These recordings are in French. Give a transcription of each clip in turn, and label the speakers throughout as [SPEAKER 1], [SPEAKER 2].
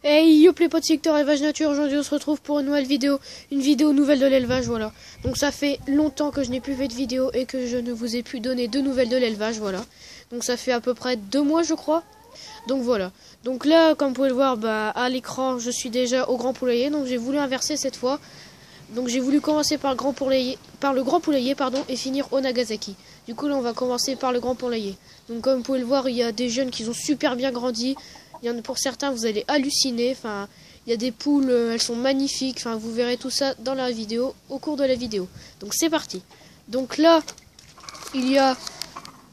[SPEAKER 1] Hey yop les potes, secteur élevage nature, aujourd'hui on se retrouve pour une nouvelle vidéo, une vidéo nouvelle de l'élevage, voilà. Donc ça fait longtemps que je n'ai plus fait de vidéo et que je ne vous ai pu donner de nouvelles de l'élevage, voilà. Donc ça fait à peu près 2 mois je crois. Donc voilà. Donc là, comme vous pouvez le voir, à l'écran, je suis déjà au grand poulailler, donc j'ai voulu inverser cette fois. Donc j'ai voulu commencer par le grand poulailler, et finir au Nagasaki. Du coup là on va commencer par le grand poulailler. Donc comme vous pouvez le voir, il y a des jeunes qui ont super bien grandi. Il y en a pour certains, vous allez halluciner. Enfin, il y a des poules, elles sont magnifiques. Enfin, vous verrez tout ça dans la vidéo, au cours de la vidéo. Donc c'est parti. Donc là, il y a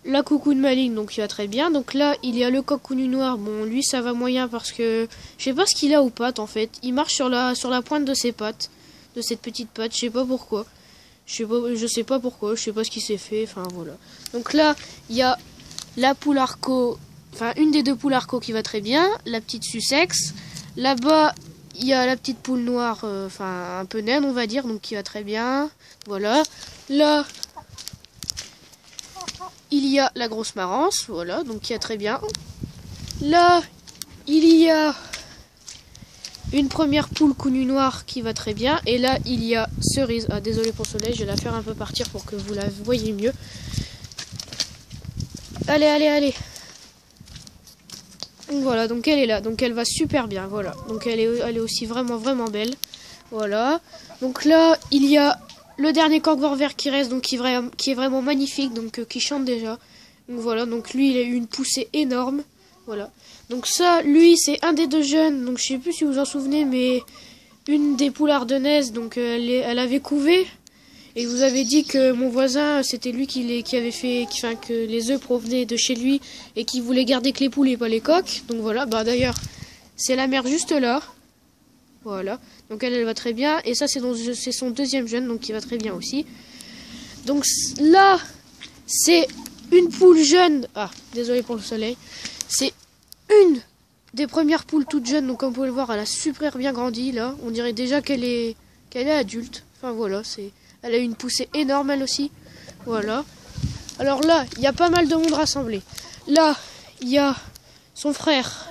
[SPEAKER 1] la coucoune maligne, donc il va très bien. Donc là, il y a le coq cou nu noir. Bon, lui, ça va moyen parce que je sais pas ce qu'il a aux pattes en fait. Il marche sur la pointe de ses pattes, de cette petite patte. Je sais pas pourquoi. Je sais pas pourquoi. Je sais pas ce qu'il s'est fait. Enfin voilà. Donc là, il y a la poule arco. Enfin, une des deux poules arco qui va très bien, la petite Sussex. Là-bas, il y a la petite poule noire, enfin un peu naine, on va dire, donc qui va très bien. Voilà. Là, il y a la grosse marance, voilà, donc qui va très bien. Là, il y a une première poule cou nu noir qui va très bien. Et là, il y a Cerise. Ah, désolé pour le soleil, je vais la faire un peu partir pour que vous la voyez mieux. Allez, allez, allez. Voilà, donc elle est là, donc elle va super bien, voilà. Donc elle est aussi vraiment belle, voilà. Donc là, il y a le dernier coq vert qui reste, donc qui est vraiment magnifique, donc qui chante déjà. Donc voilà, donc lui, il a eu une poussée énorme, voilà. Donc ça, lui, c'est un des deux jeunes, donc je sais plus si vous vous en souvenez, mais une des poules ardennaises, donc elle avait couvé. Et vous avez dit que mon voisin, c'était lui qui avait fait, que les œufs provenaient de chez lui et qui voulait garder que les poules et pas les coqs. Donc voilà, d'ailleurs, c'est la mère juste là. Voilà, donc elle va très bien. Et ça, c'est son deuxième jeune, donc qui va très bien aussi. Donc là, c'est une poule jeune. Ah, désolé pour le soleil. C'est une des premières poules toutes jeunes. Donc comme vous pouvez le voir, elle a super bien grandi là. On dirait déjà qu'elle est adulte. Enfin voilà, elle a eu une poussée énorme elle aussi. Voilà. Alors là, il y a pas mal de monde rassemblé. Là, il y a son frère.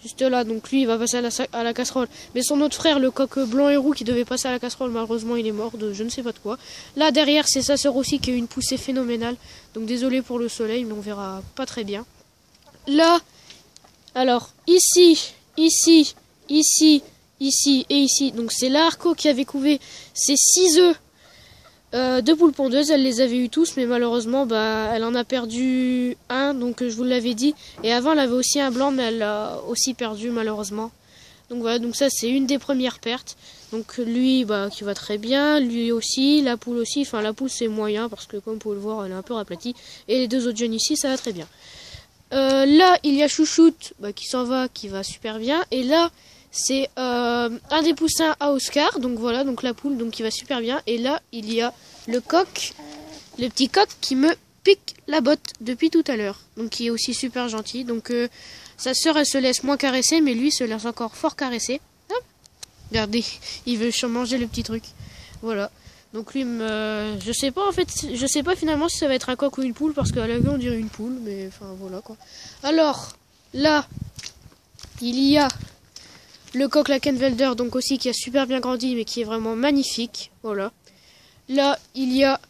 [SPEAKER 1] Juste là, donc lui, il va passer à la casserole. Mais son autre frère, le coq blanc et roux, qui devait passer à la casserole, malheureusement, il est mort de je ne sais pas de quoi. Là, derrière, c'est sa sœur aussi qui a eu une poussée phénoménale. Donc désolé pour le soleil, mais on verra pas très bien. Là, alors, ici, ici et ici. Donc c'est l'Arco qui avait couvé ses 6 œufs. 2 poules pondeuses, elle les avait eu tous, mais malheureusement, elle en a perdu un, donc je vous l'avais dit. Et avant, elle avait aussi un blanc, mais elle l'a aussi perdu, malheureusement. Donc voilà, donc ça, c'est une des premières pertes. Donc lui, qui va très bien, lui aussi, la poule aussi. Enfin, la poule, c'est moyen, parce que comme vous pouvez le voir, elle est un peu raplatie. Et les deux autres jeunes ici, ça va très bien. Là, il y a Chouchoute, qui s'en va, qui va super bien. Et là, c'est un des poussins à Oscar, donc voilà, donc la poule, donc qui va super bien. Et là, il y a le petit coq qui me pique la botte depuis tout à l'heure, donc qui est aussi super gentil. Donc sa sœur, elle se laisse moins caresser, mais lui se laisse encore fort caresser. Hop, regardez, il veut manger le petit truc. Voilà. Donc lui, je sais pas en fait, je sais pas finalement si ça va être un coq ou une poule, parce qu'à la vue on dirait une poule, mais enfin voilà quoi. Alors là, il y a le coq Lakenvelder, donc aussi qui a super bien grandi, mais qui est vraiment magnifique. Voilà. Là, il y a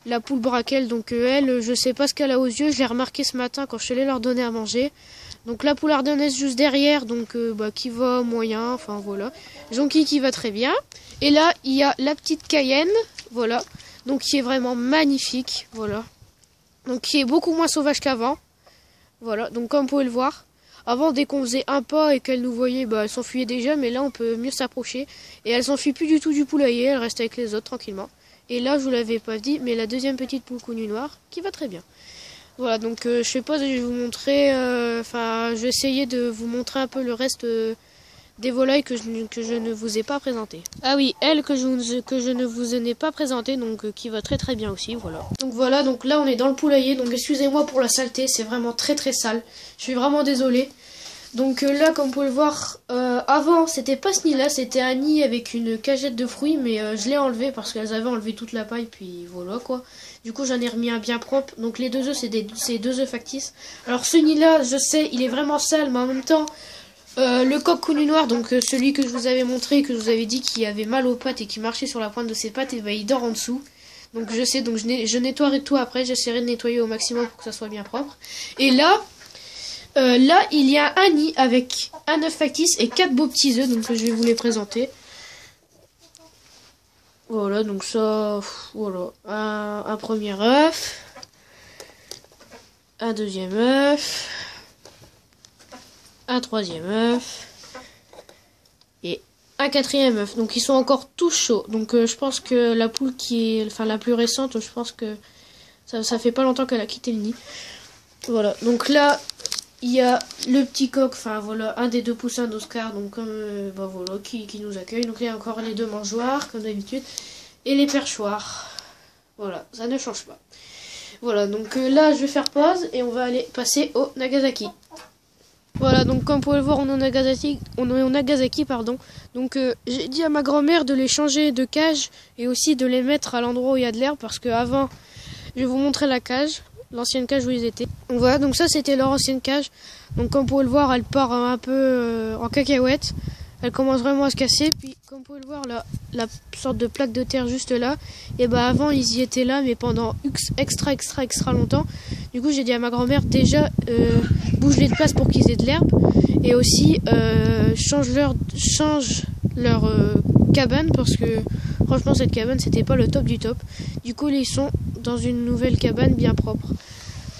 [SPEAKER 1] la poule Braquelle, donc elle, je sais pas ce qu'elle a aux yeux. Je l'ai remarqué ce matin quand je suis allée leur donner à manger. Donc la poule ardennaise juste derrière, donc qui va moyen, enfin voilà. Jonky qui va très bien. Et là, il y a la petite Cayenne, voilà. Donc qui est vraiment magnifique, voilà. Donc qui est beaucoup moins sauvage qu'avant. Voilà, donc comme vous pouvez le voir. Avant, dès qu'on faisait un pas et qu'elle nous voyait, elle s'enfuyait déjà, mais là, on peut mieux s'approcher. Et elle s'enfuit plus du tout du poulailler, elle reste avec les autres tranquillement. Et là, je vous l'avais pas dit, mais la deuxième petite poule cou nu noir, qui va très bien. Voilà, donc je sais pas, je vais vous montrer, je vais essayer de vous montrer un peu le reste des volailles que je ne vous ai pas présenté. Ah oui, elle que je ne vous ai pas présenté, donc qui va très bien aussi, voilà. Donc voilà, donc là on est dans le poulailler, donc excusez-moi pour la saleté, c'est vraiment très sale. Je suis vraiment désolée. Donc là, comme vous pouvez le voir, avant c'était pas ce nid-là, c'était un nid avec une cagette de fruits, mais je l'ai enlevé parce qu'elles avaient enlevé toute la paille, puis voilà quoi. Du coup j'en ai remis un bien propre. Donc les 2 œufs, c'est 2 œufs factices. Alors ce nid-là, je sais, il est vraiment sale, mais en même temps, Le coq connu noir, donc celui que je vous avais montré, que je vous avais dit qu'il avait mal aux pattes et qui marchait sur la pointe de ses pattes, et ben il dort en dessous. Donc je sais, donc je nettoierai tout après, j'essaierai de nettoyer au maximum pour que ça soit bien propre. Et là, il y a un nid avec un œuf factice et 4 beaux petits œufs, donc je vais vous les présenter. Voilà, donc ça, voilà, un premier œuf, un deuxième œuf, un troisième œuf et un quatrième œuf. Donc ils sont encore tous chauds. Donc je pense que la poule qui est, enfin la plus récente, je pense que ça fait pas longtemps qu'elle a quitté le nid. Voilà, donc là il y a le petit coq, enfin voilà, un des deux poussins d'Oscar, donc comme bah voilà, qui nous accueille. Donc il y a encore les deux mangeoires comme d'habitude et les perchoirs. Voilà, ça ne change pas. Voilà, donc là je vais faire pause et on va aller passer au Nagasaki. Voilà, donc comme vous pouvez le voir, on est au Nagasaki, pardon. Donc j'ai dit à ma grand-mère de les changer de cage et aussi de les mettre à l'endroit où il y a de l'herbe, parce que avant, je vais vous montrer la cage, l'ancienne cage où ils étaient. Donc voilà, donc ça c'était leur ancienne cage. Donc comme vous pouvez le voir, elle part un peu en cacahuète. Elle commence vraiment à se casser. Puis comme vous pouvez le voir, la sorte de plaque de terre juste là, et bah avant ils y étaient là, mais pendant extra longtemps. Du coup j'ai dit à ma grand-mère déjà bouge-les de place pour qu'ils aient de l'herbe, et aussi change leur cabane, parce que franchement cette cabane c'était pas le top du top. Du coup ils sont dans une nouvelle cabane bien propre.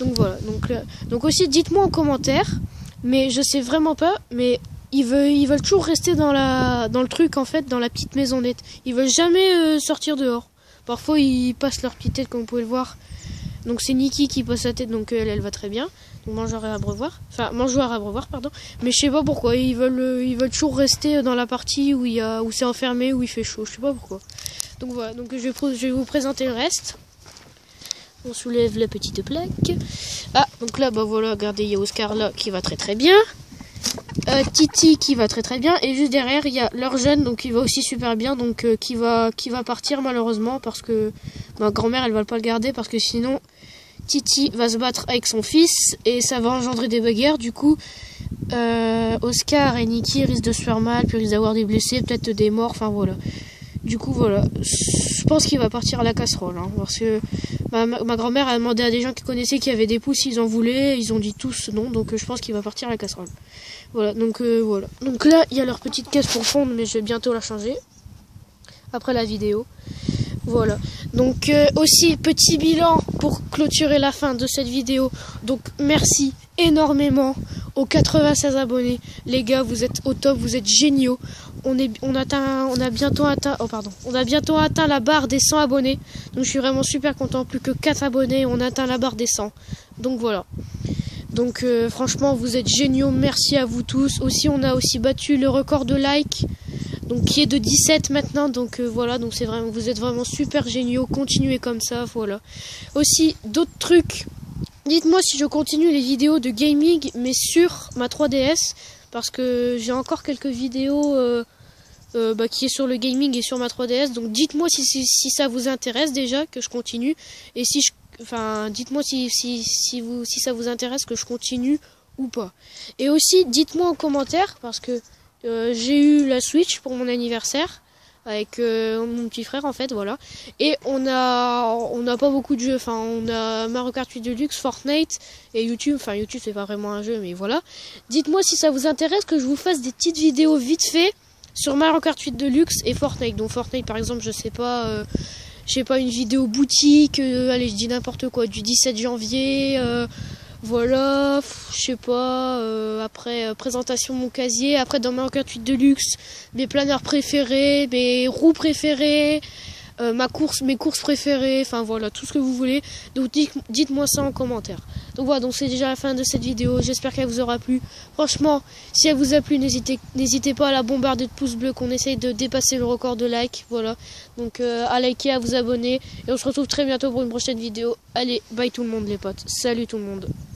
[SPEAKER 1] Donc voilà, donc aussi dites-moi en commentaire, mais je sais vraiment pas, mais ils veulent toujours rester dans le truc, en fait, dans la petite maisonnette. Ils veulent jamais sortir dehors. Parfois ils passent leur petite tête, comme vous pouvez le voir. Donc c'est Nikki qui passe sa tête, donc elle va très bien. Donc mangeoire à abreuvoir, pardon. Mais je sais pas pourquoi ils veulent toujours rester dans la partie où c'est enfermé, où il fait chaud. Je sais pas pourquoi. Donc voilà, donc je vais vous présenter le reste. On soulève la petite plaque. Ah, donc là, bah voilà, regardez, il y a Oscar là qui va très bien. Titi qui va très bien, et juste derrière il y a leur jeune, donc qui va aussi super bien, donc qui va partir malheureusement, parce que ma grand-mère elle va pas le garder, parce que sinon Titi va se battre avec son fils et ça va engendrer des bagarres. Du coup Oscar et Nikki risquent de se faire mal, puis risquent d'avoir des blessés, peut-être des morts, enfin voilà. Du coup voilà, je pense qu'il va partir à la casserole, hein, parce que ma grand-mère a demandé à des gens qui connaissaient qui avaient des pouces, ils en voulaient, ils ont dit tous non, donc je pense qu'il va partir à la casserole. Voilà, donc voilà. Donc là, il y a leur petite caisse pour fondre, mais je vais bientôt la changer après la vidéo. Voilà. Donc aussi, petit bilan pour clôturer la fin de cette vidéo. Donc merci énormément aux 96 abonnés. Les gars, vous êtes au top, vous êtes géniaux. On a bientôt atteint la barre des 100 abonnés. Donc je suis vraiment super content. Plus que 4 abonnés, on atteint la barre des 100. Donc voilà. Donc franchement vous êtes géniaux, merci à vous tous. Aussi on a aussi battu le record de likes, donc qui est de 17 maintenant. Donc voilà, donc c'est vraiment, vous êtes vraiment super géniaux, continuez comme ça, voilà. Aussi d'autres trucs, dites-moi si je continue les vidéos de gaming mais sur ma 3DS, parce que j'ai encore quelques vidéos qui est sur le gaming et sur ma 3DS. Donc dites-moi si ça vous intéresse déjà que je continue, et si dites-moi si ça vous intéresse que je continue ou pas. Et aussi dites-moi en commentaire, parce que j'ai eu la Switch pour mon anniversaire avec mon petit frère en fait, voilà. Et on n'a pas beaucoup de jeux, enfin on a Mario Kart 8 Deluxe, Fortnite et YouTube. Enfin YouTube c'est pas vraiment un jeu, mais voilà. Dites-moi si ça vous intéresse que je vous fasse des petites vidéos vite fait sur Mario Kart 8 Deluxe et Fortnite. Donc Fortnite par exemple, je sais pas, une vidéo boutique, allez je dis n'importe quoi, du 17 janvier, voilà, je sais pas, après présentation de mon casier, après dans Mario Kart 8 Deluxe, mes planeurs préférés, mes roues préférées, mes courses préférées, enfin voilà, tout ce que vous voulez. Donc dites-moi ça en commentaire. Donc voilà, donc c'est déjà la fin de cette vidéo, j'espère qu'elle vous aura plu. Franchement, si elle vous a plu, n'hésitez pas à la bombarder de pouces bleus, qu'on essaye de dépasser le record de likes, voilà. Donc à liker, à vous abonner, et on se retrouve très bientôt pour une prochaine vidéo. Allez, bye tout le monde les potes, salut tout le monde.